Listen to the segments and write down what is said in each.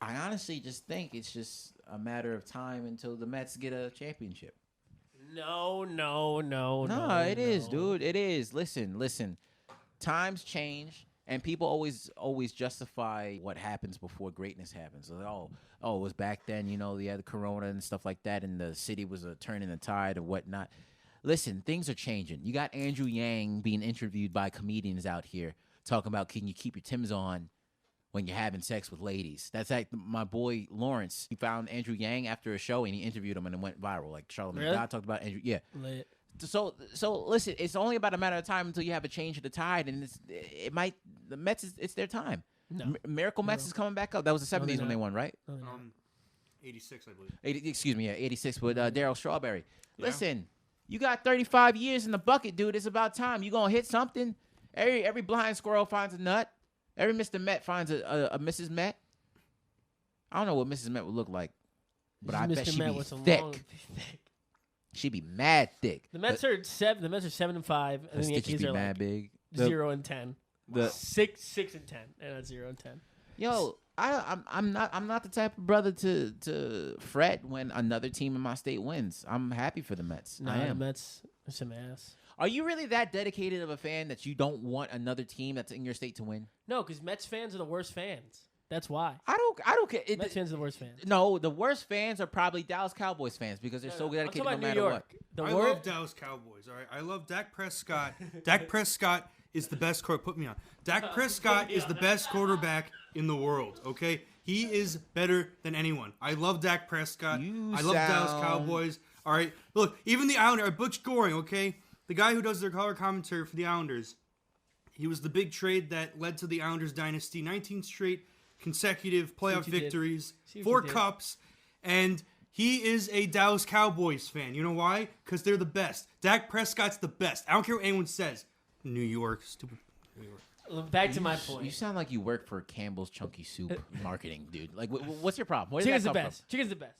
I honestly just think it's just a matter of time until the Mets get a championship. No, It is, dude. It is. Listen. Times change, and people always justify what happens before greatness happens. Like, it was back then, they had the corona and stuff like that, and the city was turning the tide and whatnot. Listen, things are changing. You got Andrew Yang being interviewed by comedians out here talking about, can you keep your Timbs on when you're having sex with ladies? That's like my boy Lawrence. He found Andrew Yang after a show, and he interviewed him, and it went viral. Like Charlamagne Really? God talked about Andrew. Yeah. Lit. So listen, it's only about a matter of time until you have a change of the tide, and the Mets it's their time. No. Miracle Mets is coming back up. That was the 70s when they won, right? 86, I believe. 86 with Darryl Strawberry. Yeah. Listen, you got 35 years in the bucket, dude. It's about time. You gonna hit something. Every blind squirrel finds a nut. Every Mr. Met finds a Mrs. Met. I don't know what Mrs. Met would look like, but I bet she'd be thick. She'd be mad thick. The Mets are 7. The Mets are 7-5, and the Yankees be are mad big. 0-10. 6-10, and 0-10. Yo, I'm not the type of brother to fret when another team in my state wins. I'm happy for the Mets. No, I am. The Mets are some ass. Are you really that dedicated of a fan that you don't want another team that's in your state to win? No, because Mets fans are the worst fans. That's why. I don't care. Mets fans are the worst fans. No, the worst fans are probably Dallas Cowboys fans because they're so dedicated no matter what. I love Dallas Cowboys. All right, I love Dak Prescott. Dak Prescott is the best quarterback. Put me on. Dak Prescott is the best quarterback in the world. Okay, he is better than anyone. I love Dak Prescott. I love Dallas Cowboys. All right, look, even the Islanders. Butch Goring. Okay, the guy who does their color commentary for the Islanders. He was the big trade that led to the Islanders dynasty. 19 straight consecutive playoff victories, 4 cups, and he is a Dallas Cowboys fan. You know why? Because they're the best. Dak Prescott's the best. I don't care what anyone says. New York, stupid New York. Back to my point. You sound like you work for Campbell's Chunky Soup marketing, dude. Like, what's your problem? Where Chicken's the best. Chicken's the best.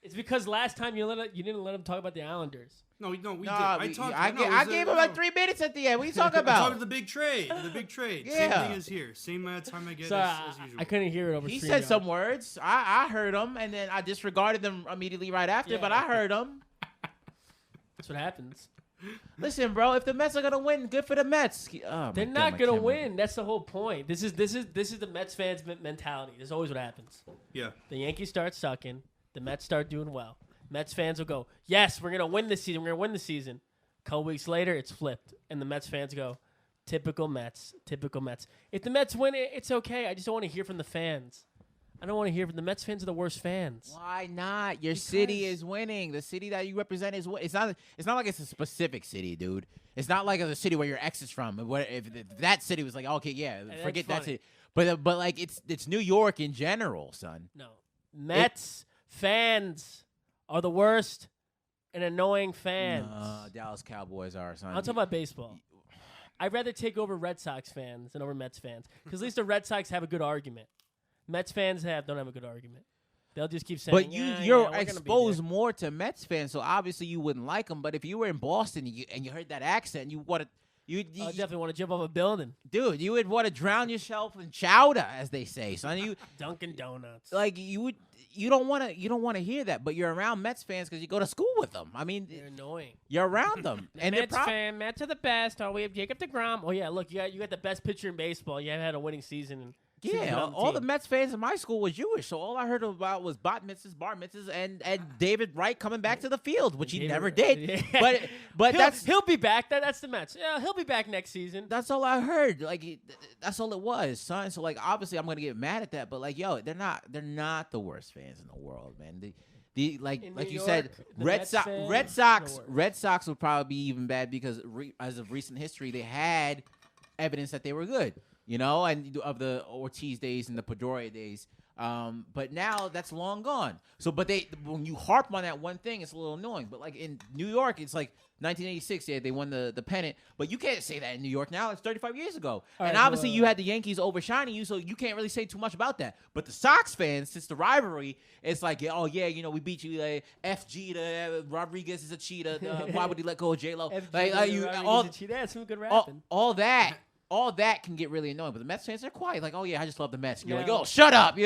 It's because last time you didn't let him talk about the Islanders. We did. I gave him like 3 minutes at the end. What are you talking about? I talked about the big trade. The big trade. Yeah. Same thing as here. Same amount of time I get as usual. I couldn't hear it over. He said some words. I heard them, and then I disregarded them immediately right after. But I heard them. That's what happens. Listen, bro. If the Mets are gonna win, good for the Mets. They're not gonna win. That's the whole point. This is the Mets fans' mentality. This is always what happens. Yeah. The Yankees start sucking. The Mets start doing well. Mets fans will go, yes, we're gonna win this season. We're gonna win the season. A couple weeks later, it's flipped, and the Mets fans go, typical Mets, typical Mets. If the Mets win, it's okay. I just don't want to hear from the fans. I don't want to hear from the Mets fans are the worst fans. Why not? Your city is winning. The city that you represent is winning. It's not like it's a specific city, dude. It's not like a city where your ex is from. If that city was like, okay, yeah, forget that city. But like it's New York in general, son. No, Mets fans are the worst and annoying fans. Dallas Cowboys are, son. I'm talking about baseball. I'd rather take over Red Sox fans than over Mets fans because at least the Red Sox have a good argument. Mets fans don't have a good argument. They'll just keep saying. But you're exposed more to Mets fans, so obviously you wouldn't like them. But if you were in Boston and you heard that accent, you definitely want to jump off a building, dude. You would want to drown yourself in chowder, as they say. Son, Dunkin' Donuts. Like you don't want to hear that. But you're around Mets fans because you go to school with them. I mean, they're annoying. You're around them, and Mets are the best. Oh, we have Jacob deGrom. Oh yeah, look, you got the best pitcher in baseball. You haven't had a winning season. Yeah, all the Mets fans in my school were Jewish, so all I heard about was bat mitzvahs, bar mitzvahs, and David Wright coming back to the field, which he never did. Yeah. But he'll be back. That's the Mets. Yeah, he'll be back next season. That's all I heard. Like that's all it was, son. So like obviously I'm gonna get mad at that, but like yo, they're not the worst fans in the world, man. Like you said, Red Sox would probably be even bad because as of recent history, they had evidence that they were good. You know, and of the Ortiz days and the Pedroia days. But now that's long gone. So, when you harp on that one thing, it's a little annoying. But like in New York, it's like 1986. Yeah, they won the pennant. But you can't say that in New York now. It's 35 years ago. And obviously you had the Yankees overshining you, so you can't really say too much about that. But the Sox fans, since the rivalry, it's like, oh yeah, we beat you. FG to Rodriguez is a cheater. Why would he let go of J-Lo? That's some good rapping. All that can get really annoying, but the Mets fans are quiet. Like, oh yeah, I just love the Mets. And you're like, oh, shut up!